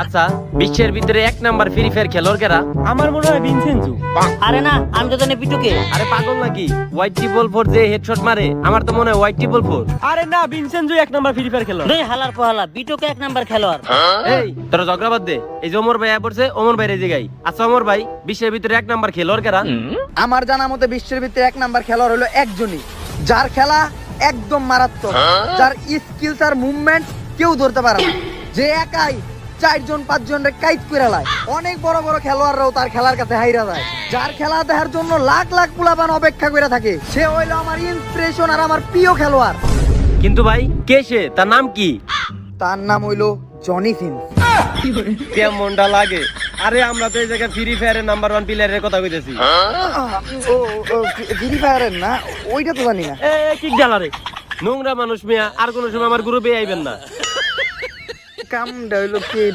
আচ্ছা, বিশ্বের ভিতরে 1 নাম্বার ফ্রি ফায়ার খেলোয়াড় কারা? আমার মনে হয় ভিনসেন্টু। আরে না, আমি তো জানি পিটুকে। আরে পাগল নাকি? হোয়াইট ট্রিপল ফোর যে হেডশট মারে, আমার তো মনে হয় হোয়াইট ট্রিপল ফোর। আরে না, ভিনসেন্টু 1 নাম্বার ফ্রি ফায়ার খেলোয়াড়। দুই হালার পোহালা, পিটুকে 1 নাম্বার খেলোয়াড়। এই তোরা ঝগড়া বাদ দে। এই যে ওমর ভাই পড়ছে, ওমর ভাই রেজে গাই। আচ্ছা ওমর ভাই, বিশ্বের ভিতরে 1 নাম্বার খেলোয়াড় কারা? আমার জানা মতে বিশ্বের ভিতরে 1 নাম্বার খেলোয়াড় হলো একজনই, যার খেলা একদম মারাত্মক, যার স্কিলস আর মুভমেন্ট কেউ ধরতে পারে না, যে একাই 4 জন 5 জন রে কাইট করে লায়। অনেক বড় বড় খেলোয়াড়রাও তার খেলার কাছে হাইরা যায়, যার খেলা দেখার জন্য লাখ লাখ পোলাপান অপেক্ষা করে থাকে। সে হইলো আমার ইন্সপিরেশন আর আমার প্রিয় খেলোয়াড়। কিন্তু ভাই কে সে? তার নাম কি? তার নাম হইলো জনি সিন্স। কেমনটা লাগে? আরে আমরা তো এই জায়গায় ফ্রি ফায়ারের নাম্বার 1 প্লেয়ারের কথা কইতেছি। ফ্রি ফায়ারের না, ওইটা তো জানি না। এ কি গেলারে নোংরা মানুষ মিয়া, আর কোন সময় আমার গ্রুপে আইবেন না। কামটা হইলো কি